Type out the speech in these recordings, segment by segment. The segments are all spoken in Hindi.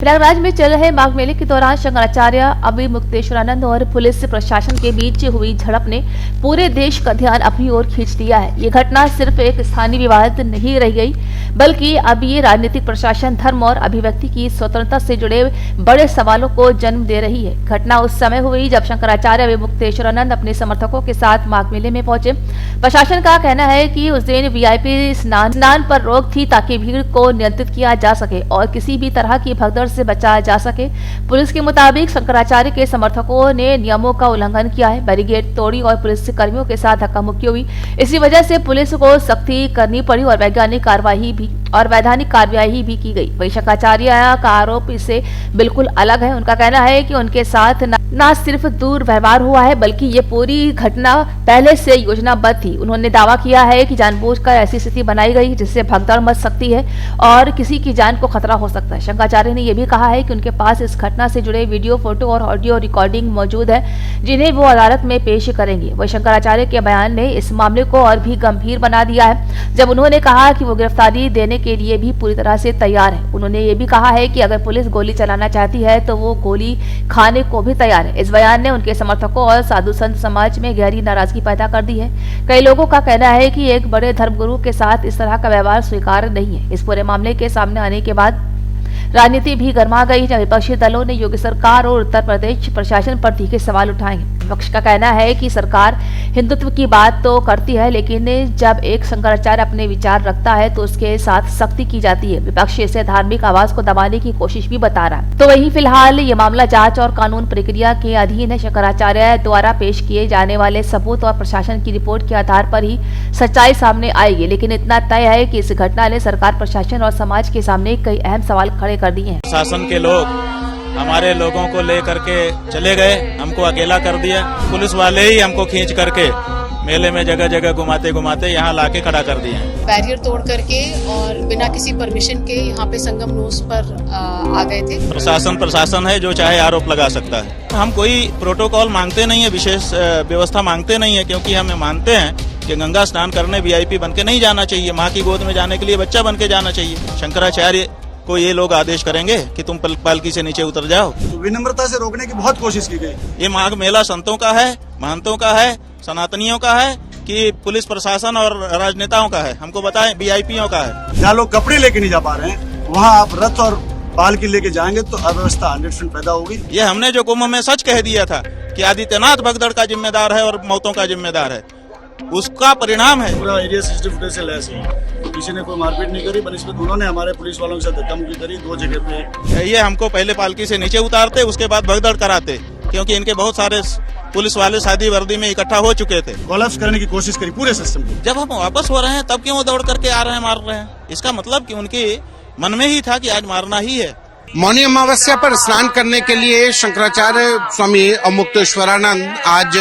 प्रयागराज में चल रहे माघ मेले के दौरान शंकराचार्य अभिमुक्तेश्वरानंद और पुलिस प्रशासन के बीच हुई झड़प ने पूरे देश का ध्यान अपनी ओर खींच लिया है। ये घटना सिर्फ एक स्थानीय विवाद नहीं रह गई, बल्कि अब ये राजनीतिक, प्रशासन, धर्म और अभिव्यक्ति की स्वतंत्रता से जुड़े बड़े सवालों को जन्म दे रही है। घटना उस समय हुई जब शंकराचार्य अभिमुक्तेश्वरानंद अपने समर्थकों के साथ माघ मेले में पहुंचे। प्रशासन का कहना है कि उस दिन वीआईपी स्नान पर रोक थी ताकि भीड़ को नियंत्रित किया जा सके और किसी भी तरह की भगदड़ से बचाया जा सके। पुलिस के मुताबिक शंकराचार्य के समर्थकों ने नियमों का उल्लंघन किया है, बैरिकेड तोड़ी और पुलिस कर्मियों के साथ धक्का मुक्की हुई। इसी वजह से पुलिस को सख्ती करनी पड़ी और वैधानिक कार्यवाही भी की गई। वही शंकराचार्य का आरोप इससे बिल्कुल अलग है। उनका कहना है कि उनके साथ न सिर्फ दुर्व्यवहार हुआ है, बल्कि ये पूरी घटना पहले से योजनाबद्ध थी। उन्होंने दावा किया है कि जानबूझकर ऐसी स्थिति बनाई गई जिससे भगदड़ मच सकती है और किसी की जान को खतरा हो सकता है। शंकराचार्य ने यह भी कहा है कि उनके पास इस घटना से जुड़े वीडियो, फोटो और ऑडियो रिकॉर्डिंग मौजूद है, जिन्हें वो अदालत में पेश करेंगे। वही शंकराचार्य के बयान ने इस मामले को और भी गंभीर बना दिया है, जब उन्होंने कहा कि वो गिरफ्तारी देने के लिए भी पूरी तरह से तैयार है। उन्होंने ये भी कहा है कि अगर पुलिस गोली चलाना चाहती है तो वो गोली खाने को भी तैयार है। इस बयान ने उनके समर्थकों और साधु संत समाज में गहरी नाराजगी पैदा कर दी है। कई लोगों का कहना है कि एक बड़े धर्मगुरु के साथ इस तरह का व्यवहार स्वीकार्य नहीं है। इस पूरे मामले के सामने आने के बाद राजनीति भी गर्मा गई, जब विपक्षी दलों ने योगी सरकार और उत्तर प्रदेश प्रशासन पर तीखे सवाल उठाए। विपक्ष का कहना है कि सरकार हिंदुत्व की बात तो करती है, लेकिन जब एक शंकराचार्य अपने विचार रखता है तो उसके साथ सख्ती की जाती है। विपक्ष इसे धार्मिक आवाज को दबाने की कोशिश भी बता रहा है। तो वही फिलहाल ये मामला जांच और कानून प्रक्रिया के अधीन है। शंकराचार्य द्वारा पेश किए जाने वाले सबूत और प्रशासन की रिपोर्ट के आधार पर ही सच्चाई सामने आएगी, लेकिन इतना तय है कि इस घटना ने सरकार, प्रशासन और समाज के सामने कई अहम सवाल खड़े कर दिए हैं। शासन के लोग हमारे लोगों को ले करके चले गए, हमको अकेला कर दिया। पुलिस वाले ही हमको खींच करके मेले में जगह जगह घुमाते घुमाते यहाँ लाके खड़ा कर दिए। बैरियर तोड़ करके और बिना किसी परमिशन के यहाँ पे संगम नोस पर आ गए थे। प्रशासन है, जो चाहे आरोप लगा सकता है। हम कोई प्रोटोकॉल मांगते नहीं है, विशेष व्यवस्था मांगते नहीं है, क्योंकि हमें मानते हैं कि गंगा स्नान करने वीआईपी बन के नहीं जाना चाहिए। माँ की गोद में जाने के लिए बच्चा बन के जाना चाहिए। शंकराचार्य को ये लोग आदेश करेंगे कि तुम पालकी से नीचे उतर जाओ। तो विनम्रता से रोकने की बहुत कोशिश की गई। ये माघ मेला संतों का है, महंतों का है, सनातनियों का है कि पुलिस प्रशासन और राजनेताओं का है? हमको बताएं, वीआईपीओं का है। जहाँ लोग कपड़े लेके नहीं जा पा रहे हैं, वहाँ आप रथ और पालकी लेके जाएंगे तो अव्यवस्था 100% पैदा होगी। ये हमने जो कुंभ में सच कह दिया था कि आदित्यनाथ भगदड़ का जिम्मेदार है और मौतों का जिम्मेदार है, उसका परिणाम है। पूरा एरिया सीसीटीवी फुटेज से लैस है। किसी ने कोई मारपीट नहीं करी, बनिस्बत उन्होंने हमारे पुलिस वालों के साथ धक्का मुक्की करी 2 जगह पे। ये हमको पहले पालकी से नीचे उतारते, उसके बाद भगदड़ कराते, क्योंकि इनके बहुत सारे पुलिस वाले शादी वर्दी में इकट्ठा हो चुके थे। कोलैप्स करने की कोशिश करी पूरे सिस्टम को। जब हम वापस हो रहे हैं तब क्यों वो दौड़ करके आ रहे हैं, मार रहे हैं? इसका मतलब कि उनके मन में ही था कि आज मारना ही है। मौनी अमावस्या पर स्नान करने के लिए शंकराचार्य स्वामी अवमुक्तेश्वरानंद आज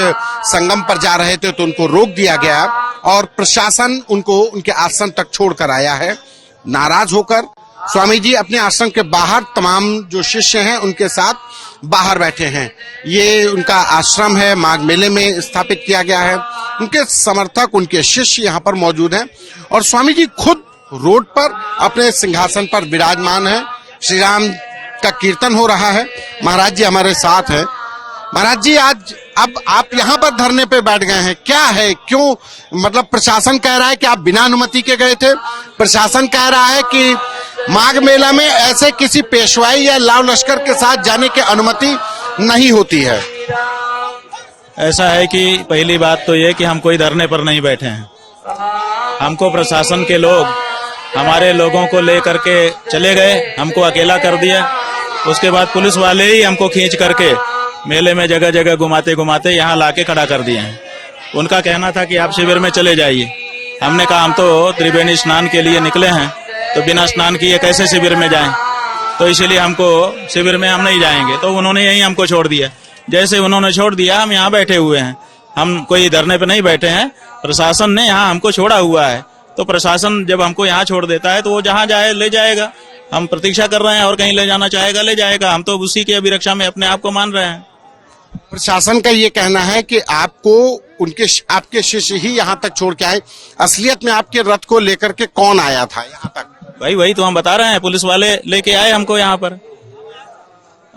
संगम पर जा रहे थे, तो उनको रोक दिया गया और प्रशासन उनको उनके आश्रम तक छोड़कर आया है। नाराज होकर स्वामी जी अपने आश्रम के बाहर तमाम जो शिष्य हैं उनके साथ बाहर बैठे हैं। ये उनका आश्रम है, माघ मेले में स्थापित किया गया है। उनके समर्थक, उनके शिष्य यहाँ पर मौजूद हैं और स्वामी जी खुद रोड पर अपने सिंहासन पर विराजमान है। श्री राम का कीर्तन हो रहा है। महाराज जी हमारे साथ हैं। महाराज जी, आज अब आप यहाँ पर धरने पे बैठ गए हैं, क्या है, क्यों? मतलब प्रशासन कह रहा है कि आप बिना अनुमति के गए थे। प्रशासन कह रहा है कि माघ मेला में ऐसे किसी पेशवाई या लाव लश्कर के साथ जाने की अनुमति नहीं होती है। ऐसा है कि पहली बात तो ये कि हम कोई धरने पर नहीं बैठे हैं। हमको प्रशासन के लोग हमारे लोगों को ले करके चले गए, हमको अकेला कर दिया। उसके बाद पुलिस वाले ही हमको खींच करके मेले में जगह जगह घुमाते घुमाते यहाँ लाके खड़ा कर दिए हैं। उनका कहना था कि आप शिविर में चले जाइए। हमने कहा हम तो त्रिवेणी स्नान के लिए निकले हैं, तो बिना स्नान किए कैसे शिविर में जाएं? तो इसीलिए हमको शिविर में हम नहीं जाएंगे। तो उन्होंने यहीं हमको छोड़ दिया। जैसे उन्होंने छोड़ दिया, हम यहाँ बैठे हुए हैं। हम कोई धरने पे नहीं बैठे हैं, प्रशासन ने यहाँ हमको छोड़ा हुआ है। तो प्रशासन जब हमको यहाँ छोड़ देता है तो वो जहाँ जाए ले जाएगा। हम प्रतीक्षा कर रहे हैं, और कहीं ले जाना चाहेगा ले जाएगा। हम तो उसी की अभिरक्षा में अपने आप को मान रहे हैं। प्रशासन का ये कहना है कि आपके शिष्य ही यहाँ तक छोड़ के आए। असलियत में आपके रथ को लेकर के कौन आया था यहाँ तक? भाई वही तो हम बता रहे हैं, पुलिस वाले लेके आए हमको यहाँ पर।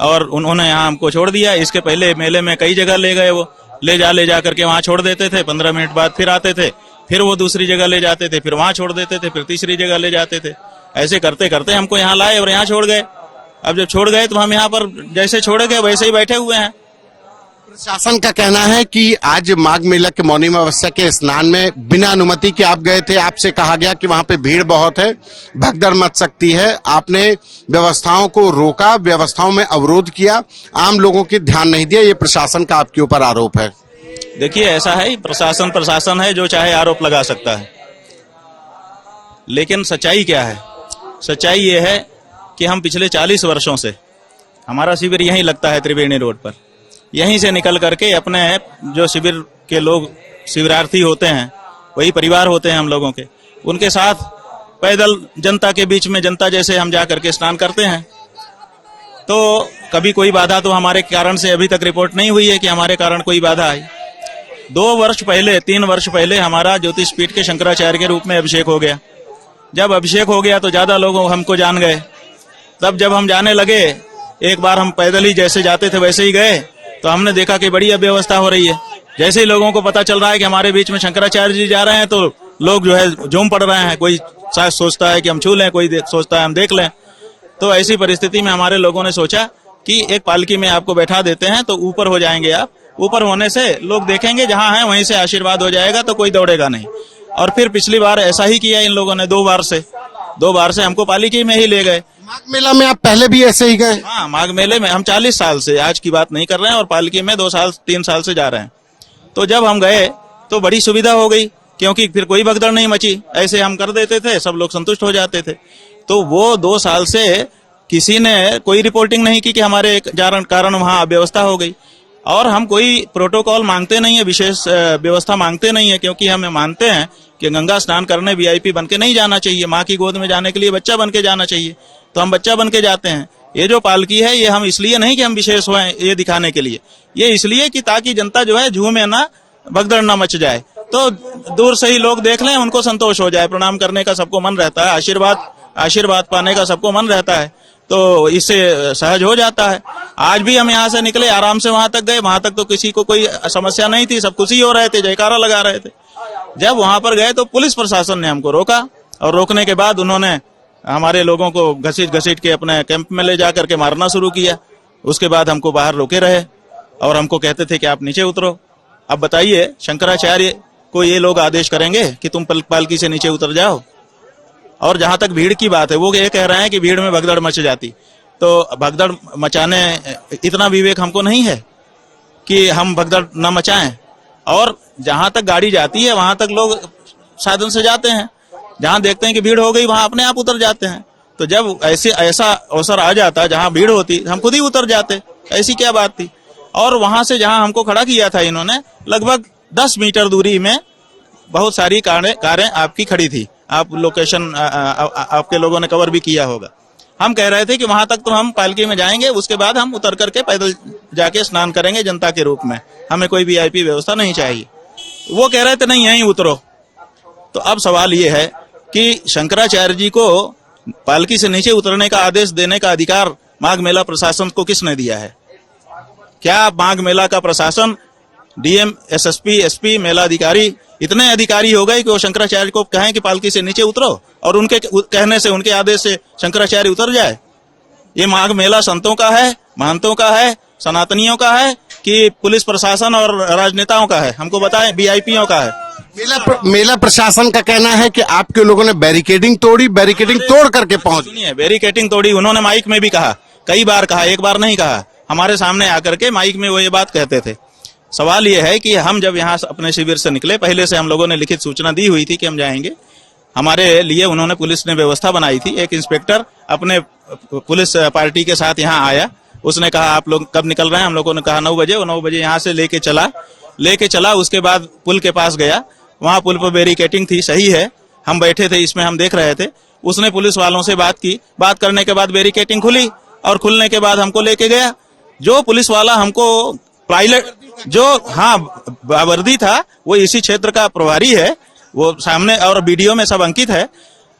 और उन्होंने यहाँ हमको छोड़ दिया। इसके पहले मेले में कई जगह ले गए, वो ले जा करके वहाँ छोड़ देते थे, 15 मिनट बाद फिर आते थे, फिर वो दूसरी जगह ले जाते थे, फिर वहाँ छोड़ देते थे, फिर तीसरी जगह ले जाते थे। ऐसे करते करते हमको यहाँ लाए और यहाँ छोड़ गए। अब जब छोड़ गए तो हम यहाँ पर जैसे छोड़ गए वैसे ही बैठे हुए हैं। प्रशासन का कहना है कि आज माघ मेला के मौनी अमावस्या के स्नान में बिना अनुमति के आप गए थे, आपसे कहा गया कि वहां पे भीड़ बहुत है, भगदड़ मच सकती है, आपने व्यवस्थाओं को रोका, व्यवस्थाओं में अवरोध किया, आम लोगों की ध्यान नहीं दिया, ये प्रशासन का आपके ऊपर आरोप है। देखिए ऐसा है, प्रशासन है, जो चाहे आरोप लगा सकता है, लेकिन सच्चाई क्या है? सच्चाई ये है कि हम पिछले 40 वर्षों से, हमारा शिविर यहीं लगता है त्रिवेणी रोड पर, यहीं से निकल करके अपने जो शिविर के लोग शिविरार्थी होते हैं, वही परिवार होते हैं हम लोगों के, उनके साथ पैदल जनता के बीच में, जनता जैसे हम जा करके स्नान करते हैं। तो कभी कोई बाधा तो हमारे कारण से अभी तक रिपोर्ट नहीं हुई है कि हमारे कारण कोई बाधा आई। 3 वर्ष पहले हमारा ज्योतिष पीठ के शंकराचार्य के रूप में अभिषेक हो गया। जब अभिषेक हो गया तो ज्यादा लोग हमको जान गए। तब जब हम जाने लगे, एक बार हम पैदल ही जैसे जाते थे वैसे ही गए, तो हमने देखा कि बड़ी अव्यवस्था हो रही है। जैसे ही लोगों को पता चल रहा है कि हमारे बीच में शंकराचार्य जी जा रहे हैं, तो लोग जो है झूम पड़ रहे हैं। कोई सोचता है कि हम छू लें, कोई सोचता है हम देख लें। तो ऐसी परिस्थिति में हमारे लोगों ने सोचा कि एक पालकी में आपको बैठा देते हैं, तो ऊपर हो जाएंगे आप। ऊपर होने से लोग देखेंगे, जहां है वहीं से आशीर्वाद हो जाएगा, तो कोई दौड़ेगा नहीं। और फिर पिछली बार ऐसा ही किया इन लोगों ने, 2 बार से हमको पालकी में ही ले गए। माघ मेला में आप पहले भी ऐसे ही गए? हाँ, माघ मेले में हम 40 साल से, आज की बात नहीं कर रहे हैं, और पालकी में 2-3 साल से जा रहे हैं। तो जब हम गए तो बड़ी सुविधा हो गई, क्योंकि फिर कोई भगदड़ नहीं मची। ऐसे हम कर देते थे, सब लोग संतुष्ट हो जाते थे। तो वो 2 साल से किसी ने कोई रिपोर्टिंग नहीं की कि हमारे कारण वहाँ अव्यवस्था हो गई। और हम कोई प्रोटोकॉल मांगते नहीं है, विशेष व्यवस्था मांगते नहीं है, क्योंकि हम मानते हैं कि गंगा स्नान करने VIP बन के नहीं जाना चाहिए। माँ की गोद में जाने के लिए बच्चा बन के जाना चाहिए, तो हम बच्चा बन के जाते हैं। ये जो पालकी है, ये हम इसलिए नहीं कि हम विशेष हुए ये दिखाने के लिए, ये इसलिए कि ताकि जनता जो है झूमे ना, भगदड़ ना मच जाए। तो दूर से ही लोग देख लें, उनको संतोष हो जाए। प्रणाम करने का सबको मन रहता है, आशीर्वाद पाने का सबको मन रहता है, तो इससे सहज हो जाता है। आज भी हम यहाँ से निकले, आराम से वहां तक गए। वहां तक तो किसी को कोई समस्या नहीं थी, सब खुशी हो रहे थे, जयकारा लगा रहे थे। जब वहां पर गए तो पुलिस प्रशासन ने हमको रोका, और रोकने के बाद उन्होंने हमारे लोगों को घसीट के अपने कैंप में ले जा करके मारना शुरू किया। उसके बाद हमको बाहर रोके रहे और हमको कहते थे कि आप नीचे उतरो। अब बताइए, शंकराचार्य को ये लोग आदेश करेंगे कि तुम पालकी से नीचे उतर जाओ? और जहां तक भीड़ की बात है, वो ये कह रहे हैं कि भीड़ में भगदड़ मच जाती। तो भगदड़ मचाने इतना विवेक हमको नहीं है कि हम भगदड़ न मचाएं। और जहां तक गाड़ी जाती है वहां तक लोग साधन से जाते हैं, जहां देखते हैं कि भीड़ हो गई वहां अपने आप उतर जाते हैं। तो जब ऐसा अवसर आ जाता, जहां भीड़ होती, हम खुद ही उतर जाते। ऐसी क्या बात थी? और वहां से जहां हमको खड़ा किया था इन्होंने, लगभग 10 मीटर दूरी में बहुत सारी कारें आपकी खड़ी थी। आप लोकेशन आपके लोगों ने कवर भी किया होगा। हम कह रहे थे कि वहां तक तो हम पालकी में जाएंगे, उसके बाद हम उतर करके पैदल जाके स्नान करेंगे जनता के रूप में, हमें कोई VIP व्यवस्था नहीं चाहिए। वो कह रहे थे नहीं, यहीं उतरो। तो अब सवाल ये है कि शंकराचार्य जी को पालकी से नीचे उतरने का आदेश देने का अधिकार माघ मेला प्रशासन को किसने दिया है? क्या माघ मेला का प्रशासन, DM, SSP, SP, मेला अधिकारी इतने अधिकारी हो गए कि वो शंकराचार्य को कहें कि पालकी से नीचे उतरो, और उनके कहने से, उनके आदेश से शंकराचार्य उतर जाए? ये माघ मेला संतों का है, महंतों का है, सनातनियों का है, कि पुलिस प्रशासन और राजनेताओं का है? हमको बताएं, VIPों का है? मेला प्रशासन का कहना है कि आपके लोगों ने बैरिकेडिंग तोड़ करके पहुंच। सुनिए, बैरिकेडिंग तोड़ी, उन्होंने माइक में भी कहा, कई बार कहा, एक बार नहीं कहा, हमारे सामने आकर के माइक में वो ये बात कहते थे। सवाल ये है कि हम जब यहाँ अपने शिविर से निकले, पहले से हम लोगों ने लिखित सूचना दी हुई थी कि हम जाएंगे। हमारे लिए उन्होंने, पुलिस ने व्यवस्था बनाई थी। एक इंस्पेक्टर अपने पुलिस पार्टी के साथ यहाँ आया, उसने कहा आप लोग कब निकल रहे हैं? हम लोगों ने कहा 9 बजे। वो 9 बजे यहाँ से लेके चला। उसके बाद पुल के पास गया, वहां पुल पर बैरिकेटिंग थी, सही है, हम बैठे थे, इसमें हम देख रहे थे। उसने पुलिस वालों से बात की, बात करने के बाद बैरिकेटिंग खुली, और खुलने के बाद हमको लेके गया। जो पुलिस वाला हमको पायलट, जो वर्दी था, वो इसी क्षेत्र का प्रभारी है, वो सामने, और वीडियो में सब अंकित है।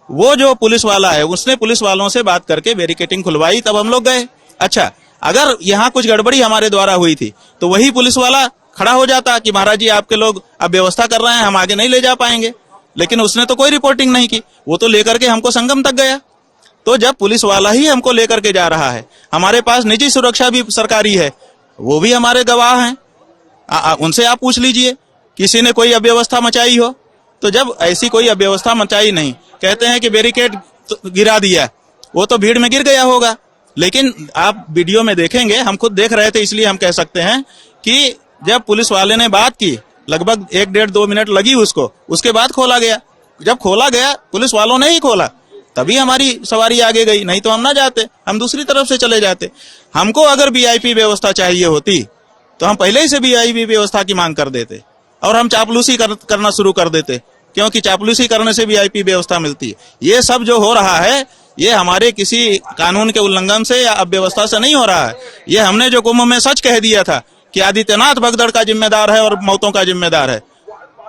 वो जो पुलिस वाला है, उसने पुलिस वालों से बात करके बैरिकेटिंग खुलवाई, तब हम लोग गए। अच्छा, अगर यहाँ कुछ गड़बड़ी हमारे द्वारा हुई थी तो वही पुलिस वाला खड़ा हो जाता कि महाराज जी आपके लोग अब व्यवस्था कर रहे हैं, हम आगे नहीं ले जा पाएंगे। लेकिन उसने तो कोई रिपोर्टिंग नहीं की, वो तो लेकर के हमको संगम तक गया। तो जब पुलिस वाला ही हमको लेकर के जा रहा है, हमारे पास निजी सुरक्षा भी सरकारी है, वो भी हमारे गवाह हैं, उनसे आप पूछ लीजिए किसी ने कोई अव्यवस्था मचाई हो। तो जब ऐसी कोई अव्यवस्था मचाई नहीं, कहते हैं कि बैरिकेड गिरा दिया, वो तो भीड़ में गिर गया होगा। लेकिन आप वीडियो में देखेंगे, हम खुद देख रहे थे, इसलिए हम कह सकते हैं कि जब पुलिस वाले ने बात की, लगभग 1-1.5-2 मिनट लगी उसको, उसके बाद खोला गया। जब खोला गया, पुलिस वालों ने ही खोला, तभी हमारी सवारी आगे गई, नहीं तो हम ना जाते, हम दूसरी तरफ से चले जाते। हमको अगर वीआईपी व्यवस्था चाहिए होती तो हम पहले ही से वीआईपी व्यवस्था की मांग कर देते और हम चापलूसी करना शुरू कर देते, क्योंकि चापलूसी करने से वीआईपी व्यवस्था मिलती है। ये सब जो हो रहा है, ये हमारे किसी कानून के उल्लंघन से या अव्यवस्था से नहीं हो रहा है। ये हमने जो कुंभ में सच कह दिया था कि आदित्यनाथ भगदड़ का जिम्मेदार है और मौतों का जिम्मेदार है,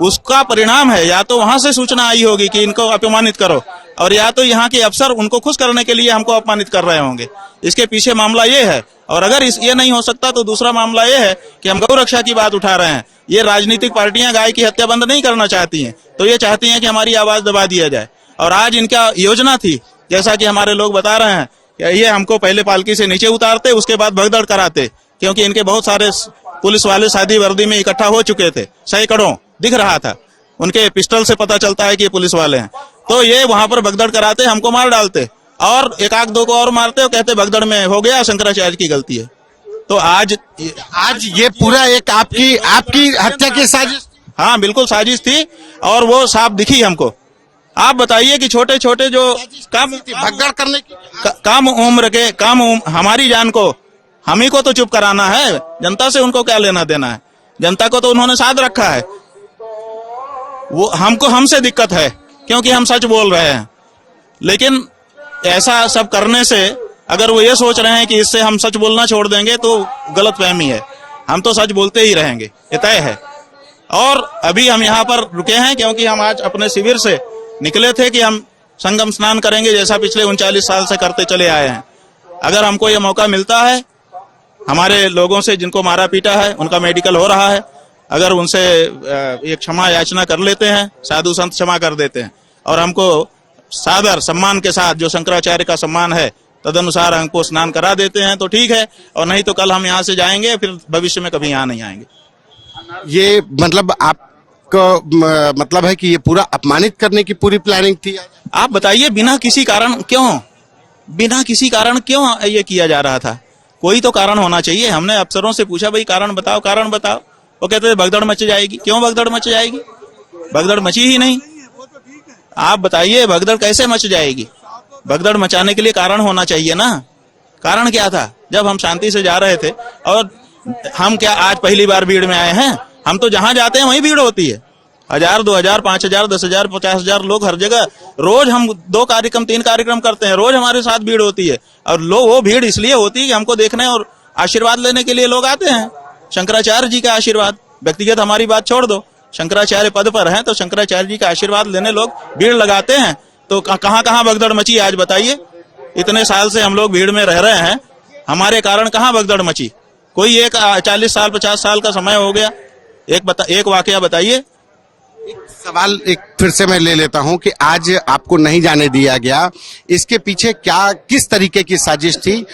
उसका परिणाम है। या तो वहां से सूचना आई होगी कि इनको अपमानित करो, और या तो यहाँ के अफसर उनको खुश करने के लिए हमको अपमानित कर रहे होंगे। इसके पीछे मामला ये है। और अगर ये नहीं हो सकता तो दूसरा मामला ये है कि हम गौ रक्षा की बात उठा रहे हैं। ये राजनीतिक पार्टियां गाय की हत्या बंद नहीं करना चाहती हैं, तो ये चाहती हैं कि हमारी आवाज दबा दिया जाए। और आज इनका योजना थी, जैसा कि हमारे लोग बता रहे हैं, कि ये हमको पहले पालकी से नीचे उतारते, उसके बाद भगदड़ कराते, क्योंकि इनके बहुत सारे पुलिस वाले सादी वर्दी में इकट्ठा हो चुके थे, सैकड़ों दिख रहा था, उनके पिस्टल से पता चलता है कि ये पुलिस वाले हैं। तो ये वहां पर भगदड़ कराते, हमको मार डालते और एक आध दो को और मारते और कहते भगदड़ में हो गया, शंकराचार्य की गलती है। तो आज ये पूरा एक आपकी हत्या की साजिश। हाँ, बिल्कुल साजिश थी, और वो साफ दिखी हमको। आप बताइए कि छोटे छोटे जो भगदड़ करने की कम उम्र के हमारी जान को हम ही को तो चुप कराना है, जनता से उनको क्या लेना देना है। जनता को तो उन्होंने साथ रखा है, वो हमसे दिक्कत है क्योंकि हम सच बोल रहे हैं। लेकिन ऐसा सब करने से अगर वो ये सोच रहे हैं कि इससे हम सच बोलना छोड़ देंगे तो गलतफहमी है। हम तो सच बोलते ही रहेंगे, ये तय है। और अभी हम यहाँ पर रुके हैं क्योंकि हम आज अपने शिविर से निकले थे कि हम संगम स्नान करेंगे, जैसा पिछले 39 साल से करते चले आए हैं। अगर हमको ये मौका मिलता है, हमारे लोगों से जिनको मारा पीटा है उनका मेडिकल हो रहा है, अगर उनसे एक क्षमा याचना कर लेते हैं, साधु संत क्षमा कर देते हैं और हमको सादर सम्मान के साथ जो शंकराचार्य का सम्मान है तदनुसार हमको स्नान करा देते हैं तो ठीक है, और नहीं तो कल हम यहाँ से जाएंगे, फिर भविष्य में कभी यहाँ नहीं आएंगे। ये मतलब आपका मतलब है कि ये पूरा अपमानित करने की पूरी प्लानिंग थी? आप बताइए बिना किसी कारण क्यों ये किया जा रहा था? कोई तो कारण होना चाहिए। हमने अफसरों से पूछा, भाई कारण बताओ। वो कहते थे भगदड़ मच जाएगी। क्यों भगदड़ मच जाएगी? भगदड़ मची ही नहीं। आप बताइए भगदड़ कैसे मच जाएगी? भगदड़ मचाने के लिए कारण होना चाहिए ना। कारण क्या था? जब हम शांति से जा रहे थे, और हम क्या आज पहली बार भीड़ में आए हैं? हम तो जहां जाते हैं वहीं भीड़ होती है। 1000, 2000, 5000, 10,000, 50,000 लोग हर जगह। रोज हम 2 कार्यक्रम 3 कार्यक्रम करते हैं, रोज हमारे साथ भीड़ होती है। और वो भीड़ इसलिए होती है कि हमको देखने और आशीर्वाद लेने के लिए लोग आते हैं। शंकराचार्य जी का आशीर्वाद, व्यक्तिगत हमारी बात छोड़ दो, शंकराचार्य पद पर हैं तो शंकराचार्य जी का आशीर्वाद लेने लोग भीड़ लगाते हैं। तो कहाँ कहाँ भगदड़ मची आज बताइए? इतने साल से हम लोग भीड़ में रह रहे हैं, हमारे कारण कहाँ भगदड़ मची? कोई एक 40 साल 50 साल का समय हो गया, एक वाकया बताइए। सवाल एक फिर से मैं ले लेता हूं कि आज आपको नहीं जाने दिया गया, इसके पीछे किस तरीके की साजिश थी?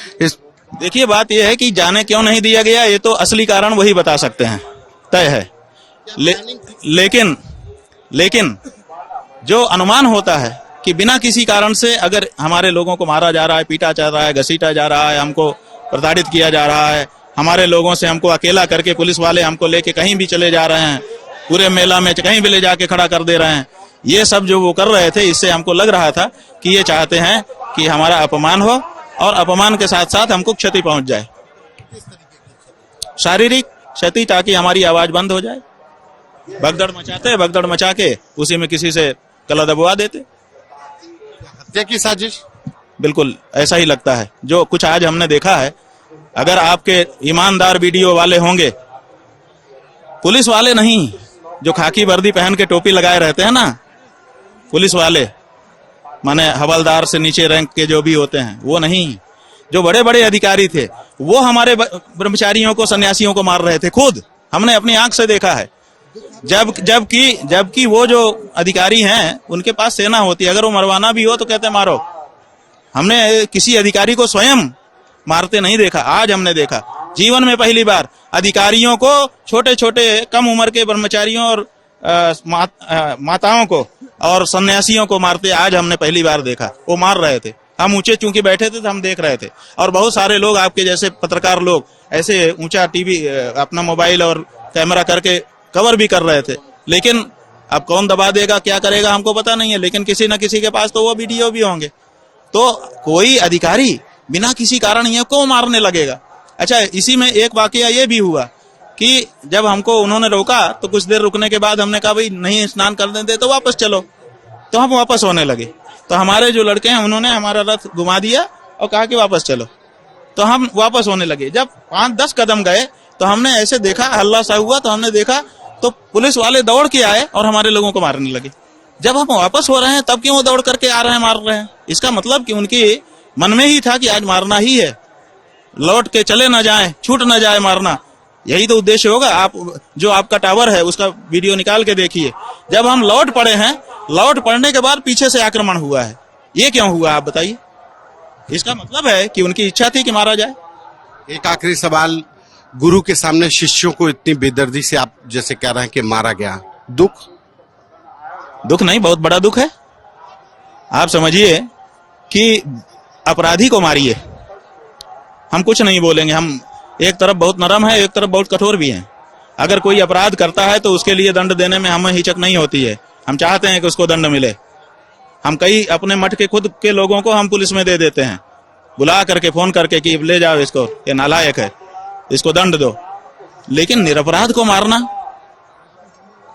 देखिए, बात यह है कि जाने क्यों नहीं दिया गया, ये तो असली कारण वही बता सकते हैं, तय है। लेकिन जो अनुमान होता है कि बिना किसी कारण से अगर हमारे लोगों को मारा जा रहा है, पीटा जा रहा है, घसीटा जा रहा है, हमको प्रताड़ित किया जा रहा है, हमारे लोगों से हमको अकेला करके पुलिस वाले हमको लेके कहीं भी चले जा रहे हैं, पूरे मेला में कहीं भी ले जाके खड़ा कर दे रहे हैं, ये सब जो वो कर रहे थे, इससे हमको लग रहा था कि ये चाहते हैं कि हमारा अपमान हो और अपमान के साथ साथ हमको क्षति पहुंच जाए, शारीरिक क्षति, ताकि हमारी आवाज बंद हो जाए। भगदड़ मचा के उसी में किसी से गला दबवा देते। हत्या की साजिश? बिल्कुल ऐसा ही लगता है जो कुछ आज हमने देखा है। अगर आपके ईमानदार वीडियो वाले होंगे, पुलिस वाले नहीं, जो खाकी वर्दी पहन के टोपी लगाए रहते हैं ना, पुलिस वाले माने हवलदार से नीचे रैंक के जो भी होते हैं, वो नहीं, जो बड़े बड़े अधिकारी थे वो हमारे ब्रह्मचारियों को, सन्यासियों को मार रहे थे। खुद हमने अपनी आंख से देखा है। जबकि वो जो अधिकारी हैं उनके पास सेना होती है, अगर वो मरवाना भी हो तो कहते मारो। हमने किसी अधिकारी को स्वयं मारते नहीं देखा, आज हमने देखा जीवन में पहली बार अधिकारियों को, छोटे छोटे कम उम्र के ब्रह्मचारियों और माताओं को और सन्यासियों को मारते आज हमने पहली बार देखा। वो मार रहे थे, हम ऊंचे चूंकि बैठे थे तो हम देख रहे थे, और बहुत सारे लोग आपके जैसे पत्रकार लोग ऐसे ऊंचा टीवी अपना मोबाइल और कैमरा करके कवर भी कर रहे थे। लेकिन अब कौन दबा देगा, क्या करेगा, हमको पता नहीं है, लेकिन किसी न किसी के पास तो वो वीडियो भी होंगे। तो कोई अधिकारी बिना किसी कारण ये क्यों मारने लगेगा? अच्छा, इसी में एक वाकया ये भी हुआ कि जब हमको उन्होंने रोका तो कुछ देर रुकने के बाद हमने कहा भाई नहीं स्नान करने दे तो वापस चलो, तो हम वापस होने लगे। तो हमारे जो लड़के हैं उन्होंने हमारा रथ घुमा दिया और कहा कि वापस चलो, तो हम वापस होने लगे। जब 5-10 कदम गए तो हमने ऐसे देखा, हल्ला सा हुआ, तो हमने देखा तो पुलिस वाले दौड़ के आए और हमारे लोगों को मारने लगे। जब हम वापस हो रहे हैं तब क्यों वो दौड़ करके आ रहे हैं, मार रहे हैं? इसका मतलब कि उनके मन में ही था कि आज मारना ही है, लौट के चले ना जाए, छूट ना जाए मारना, यही तो उद्देश्य होगा। आप जो आपका टावर है उसका वीडियो निकाल के देखिए। जब हम लौट पड़े हैं, लौट पड़ने के बाद पीछे से आक्रमण हुआ है, ये क्यों हुआ आप बताइए? इसका मतलब है कि उनकी इच्छा थी कि मारा जाए। एक आखिरी सवाल, गुरु के सामने शिष्यों को इतनी बेदर्दी से आप जैसे कह रहे हैं कि मारा गया, दुख नहीं, बहुत बड़ा दुख है। आप समझिए कि अपराधी को मारिए, हम कुछ नहीं बोलेंगे। हम एक तरफ बहुत नरम है, एक तरफ बहुत कठोर भी हैं। अगर कोई अपराध करता है तो उसके लिए दंड देने में हमें हिचक नहीं होती है, हम चाहते हैं कि उसको दंड मिले। हम कई अपने मठ के खुद के लोगों को हम पुलिस में दे देते हैं, बुला करके फोन करके कि ले जाओ इसको, ये नालायक है, इसको दंड दो। लेकिन निरपराध को मारना,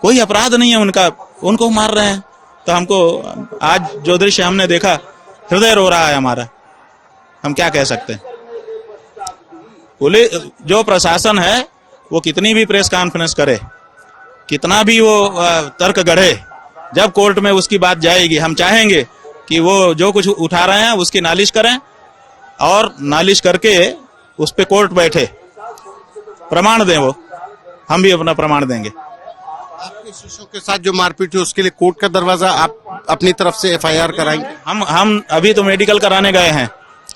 कोई अपराध नहीं है उनका, उनको मार रहे हैं। तो हमको आज जो दृश्य हमने देखा, हृदय रो रहा है हमारा। हम क्या कह सकते हैं? पुलिस जो प्रशासन है वो कितनी भी प्रेस कॉन्फ्रेंस करे, कितना भी वो तर्क गढ़े, जब कोर्ट में उसकी बात जाएगी, हम चाहेंगे कि वो जो कुछ उठा रहे हैं उसकी नालिश करें और नालिश करके उस पे कोर्ट बैठे, प्रमाण दें। वो हम भी अपना प्रमाण देंगे। आपके शिष्यों के साथ जो मारपीट हुई उसके लिए कोर्ट का दरवाजा आप अपनी तरफ से FIR कराएंगे? हम अभी तो मेडिकल कराने गए हैं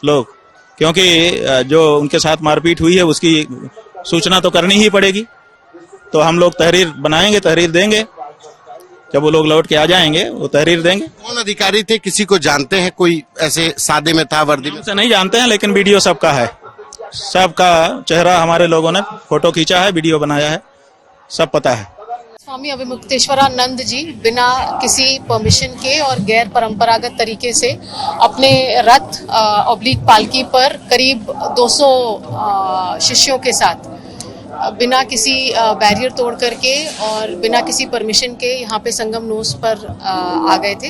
लोग, क्योंकि जो उनके साथ मारपीट हुई है उसकी सूचना तो करनी ही पड़ेगी। तो हम लोग तहरीर बनाएंगे, तहरीर देंगे। जब वो लोग लौट के आ जाएंगे वो तहरीर देंगे। कौन अधिकारी थे, किसी को जानते हैं? कोई ऐसे सादे में था, वर्दी में? से नहीं जानते हैं, लेकिन वीडियो सबका है, सबका चेहरा हमारे लोगों ने फोटो खींचा है, वीडियो बनाया है, सब पता है। स्वामी अभिमुक्तेश्वरानंद जी बिना किसी परमिशन के और गैर परंपरागत तरीके से अपने रथ ऑब्लिक पालकी पर करीब 200 शिष्यों के साथ बिना किसी बैरियर तोड़ करके और बिना किसी परमिशन के यहाँ पे संगम नोस पर आ गए थे।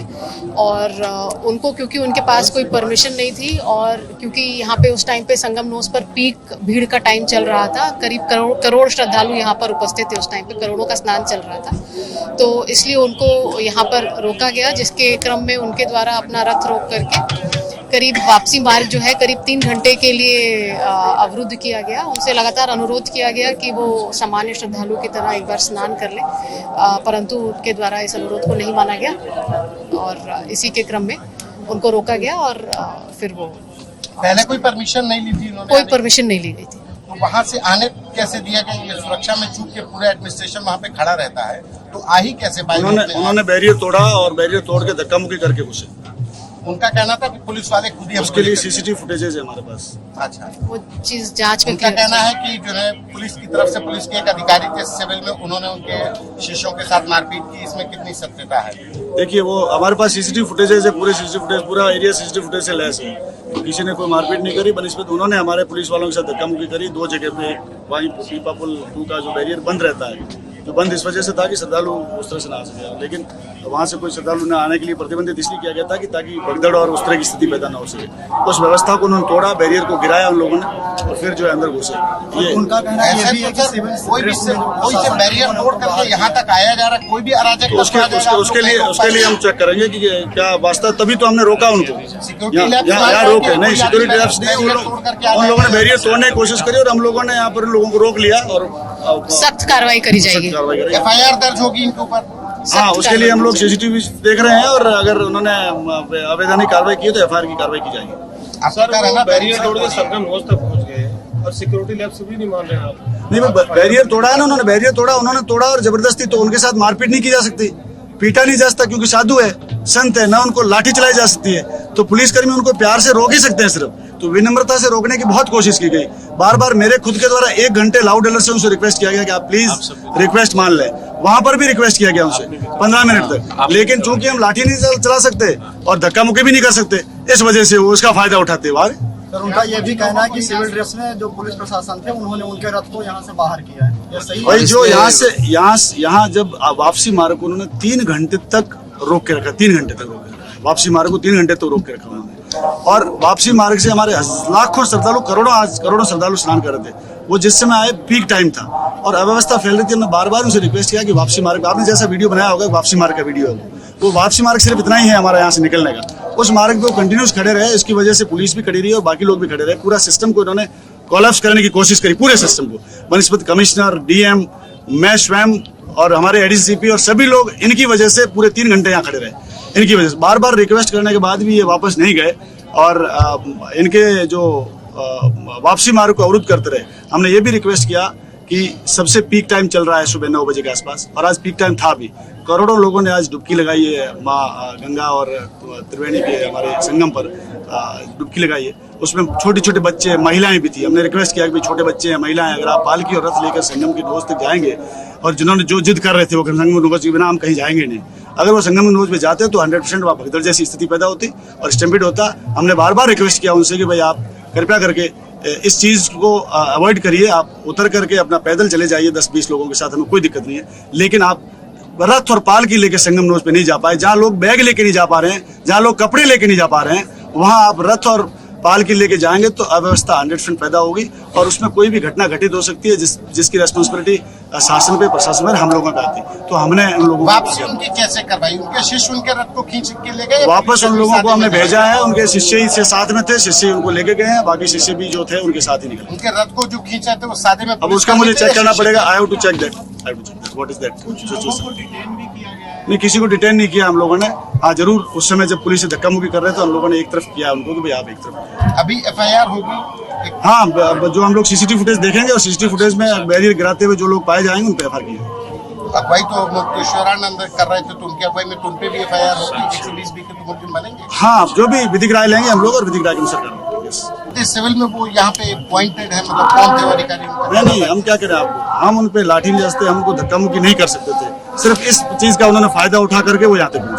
और उनको, क्योंकि उनके पास कोई परमिशन नहीं थी और क्योंकि यहाँ पे उस टाइम पे संगम नोस पर पीक भीड़ का टाइम चल रहा था, करीब करोड़ श्रद्धालु यहाँ पर उपस्थित थे। उस टाइम पे करोड़ों का स्नान चल रहा था, तो इसलिए उनको यहाँ पर रोका गया, जिसके क्रम में उनके द्वारा अपना रथ रोक करके करीब वापसी मार्ग जो है करीब 3 घंटे के लिए अवरुद्ध किया गया। उनसे लगातार अनुरोध किया गया कि वो सामान्य श्रद्धालु की तरह एक बार स्नान कर ले, परंतु उनके द्वारा इस अनुरोध को नहीं माना गया और इसी के क्रम में उनको रोका गया। और फिर वो पहले कोई परमिशन नहीं ली थी इन्होंने? कोई परमिशन नहीं ली गई थी। वहाँ से आने कैसे दिया गया? ये सुरक्षा में चूक के पूरे एडमिनिस्ट्रेशन वहाँ पे खड़ा रहता है, तो आ ही कैसे पाए? उन्होंने बैरियर तोड़ा और बैरियर तोड़ के धक्का मुक्की करके घुसे। उनका कहना था कि पुलिस वाले खुद ही उसके लिए CCTV फुटेजेस है हमारे पास। अच्छा, वो चीज जांच में उनका कहना है कि जो है पुलिस की तरफ से, पुलिस के एक अधिकारी थे सिविल में, उन्होंने उनके शिष्यों के साथ मारपीट की, इसमें कितनी सत्यता है? देखिए, वो हमारे पास CCTV फुटेजेस है, पूरे CCTV फुटेज, पूरा एरिया CCTV फुटेज से लैस है। तो किसी ने कोई मारपीट नहीं करी, बनिस्बत उन्होंने हमारे पुलिस वालों के साथ धक्का मुक्की करी 2 जगह पे। वहीं पीपा पुल 2 का जो बैरियर बंद रहता है, जो बंद इस वजह से था कि श्रद्धालु उस तरह से ना आ सके, लेकिन वहाँ से कोई श्रद्धालु ने आने के लिए प्रतिबंधित इसलिए किया गया था कि ताकि भगदड़ और उस तरह की स्थिति पैदा ना हो सके। उस व्यवस्था को उन्होंने तोड़ा, बैरियर को गिराया उन लोगों ने और फिर जो है अंदर घुसे। ये उनका कहना ये भी है कि कोई से बैरियर तोड़ करके यहाँ तक आया जा रहा है, कोई भी अराजक तो उसके लिए हम चेक करेंगे कि क्या वास्तव, तभी तो हमने रोका उनको। यहाँ रोके नहीं, सिक्योरिटी लैब्स नहीं, उन लोगों ने बैरियर तोड़ने की कोशिश करी और हम लोगों ने यहाँ पर उन लोगों को रोक लिया और सख्त कार्रवाई करी जाएगी। FIR दर्ज होगी इनके ऊपर। हाँ, उसके लिए हम लोग CCTV देख रहे हैं और अगर उन्होंने अवैधानिक कार्रवाई की तो FIR की कार्रवाई की जाएगी। सर बैरियर तोड़ के संगम नोज तक पहुंच गए और सिक्योरिटी लैब से भी नहीं मान रहे हैं आप। नहीं, बैरियर तोड़ा है ना, उन्होंने बैरियर तोड़ा, उन्होंने तोड़ा और जबरदस्ती, तो उनके साथ मारपीट नहीं की जा सकती, पीटा नहीं जा सकता क्योंकि साधु है, संत है ना, उनको लाठी चलाई जा सकती है। तो पुलिसकर्मी उनको प्यार से रोक ही सकते हैं सिर्फ। तो विनम्रता से रोकने की बहुत कोशिश की गई। बार बार मेरे खुद के द्वारा 1 घंटे लाउड अलर्ट से उनसे रिक्वेस्ट किया गया कि आप प्लीज रिक्वेस्ट मान लें। वहां पर भी रिक्वेस्ट किया गया उनसे 15 मिनट तक, लेकिन चूंकि हम लाठी नहीं चला सकते और धक्का मुक्की भी नहीं कर सकते, इस वजह से वो उसका फायदा उठाते हुए। सर उनका ये भी कहना है कि सिविल ड्रेस में जो पुलिस प्रशासन थे उन्होंने उनके रथ को यहाँ से बाहर किया है, ये सही है? भाई जो यहाँ जब वापसी मार्ग को उन्होंने 3 घंटे तक रोक के रखा, 3 घंटे तक रोक के रखा, वापसी मार्ग को 3 घंटे तक रोक के रखा उन्होंने। और वापसी मार्ग से हमारे लाखों श्रद्धालु, करोड़ों श्रद्धालु स्नान कर रहे थे। वो जिस समय आए पीक टाइम था और अव्यवस्था फैल रही थी। हमने बार बार उनसे रिक्वेस्ट किया कि वापसी मार्ग, आपने जैसा वीडियो बनाया होगा वापसी मार्ग का वीडियो है, वो वापसी मार्ग सिर्फ इतना ही है हमारा यहाँ से निकलने का। उस मार्ग पे कंटिन्यूस खड़े रहे, इसकी वजह से पुलिस भी खड़ी रही और बाकी लोग भी खड़े रहे। पूरा सिस्टम को इन्होंने कोलैप्स करने की कोशिश करी, पूरे सिस्टम को। बनस्पत कमिश्नर, DM, मैं स्वयं और हमारे ADCP और सभी लोग इनकी वजह से पूरे 3 घंटे यहाँ खड़े रहे। इनकी वजह से बार बार रिक्वेस्ट करने के बाद भी ये वापस नहीं गए और इनके जो वापसी मार्ग को अवरुद्ध करते रहे। हमने ये भी रिक्वेस्ट किया कि सबसे पीक टाइम चल रहा है सुबह 9 बजे के आसपास, और आज पीक टाइम था भी। करोड़ों लोगों ने आज डुबकी लगाई है माँ गंगा और त्रिवेणी के हमारे संगम पर डुबकी लगाई है। उसमें छोटे छोटे बच्चे, महिलाएं भी थी। हमने रिक्वेस्ट किया कि भाई छोटे बच्चे हैं, महिलाएं, अगर आप पालकी और रथ लेकर संगम की नोज तक जाएंगे, और जिन्होंने जो जिद कर रहे थे वो संगम नोज के बिना हम कहीं जाएंगे नहीं, अगर वो संगम नोज पे जाते तो 100% वहाँ भगदड़ जैसी स्थिति पैदा होती और स्टैम्पीड होता। हमने बार बार रिक्वेस्ट किया उनसे कि भाई आप कृपया करके इस चीज को अवॉइड करिए, आप उतर करके अपना पैदल चले जाइए 10-20 लोगों के साथ, हमें कोई दिक्कत नहीं है, लेकिन आप रथ और पालकी लेके संगम नोज पे नहीं जा पाए। जहाँ लोग बैग लेके नहीं जा पा रहे हैं, जहाँ लोग कपड़े लेके नहीं जा पा रहे हैं, वहाँ आप रथ और पालकी लेके जाएंगे तो अव्यवस्था 100% पैदा होगी और उसमें कोई भी घटना घटित हो सकती है जिसकी रेस्पॉन्सिबिलिटी शासन पे, प्रशासन में हम लोगों का आती। तो हमने उन लोगों वापसी उनकी कैसे करवाई? उनके शिष्य उनके रथ को खींच के ले गए? वापस उन लोगों को हमने भेजा है, उनके शिष्य ही से साथ में थे, शिष्य उनको लेके गए हैं, बाकी शिष्य भी जो थे उनके साथ ही निकले। उनके रथ को जो खींचा थे वो सादे में, अब उसका मुझे चेक करना पड़ेगा। I have to check that, what is that. नहीं, किसी को डिटेन नहीं किया हम लोगों ने। हाँ जरूर, उस समय जब पुलिस से धक्का मुक्की कर रहे थे तो हम लोगों ने एक तरफ किया उनको कि भाई आप एक तरफ। अभी FIR होगी? हाँ, जो हम लोग CCTV फुटेज देखेंगे और CCTV फुटेज में बैरियर गिराते हुए जो लोग पाए जाएंगे उन पे FIR किया। अगुवाई तो मुक्तेश्वरानंद कर रहे थे, तो उनकी अगुवाई में तो उन पे भी FIR होगी, 120 भी के तो मुलजिम बनेंगे। हाँ, जो भी विधिक राय लेंगे हम लोग और विधिक राय के अनुसार करेंगे। सिविल में वो यहाँ पे पॉइंटेड है, मतलब कौन थे अधिकारी? नहीं, हम क्या करें आपको, हम उन पे लाठी नहीं जैसे, हमको धक्का मुक्की नहीं कर सकते थे। सिर्फ इस चीज का उन्होंने फायदा उठा करके वो यहाँ तक पहुंचे।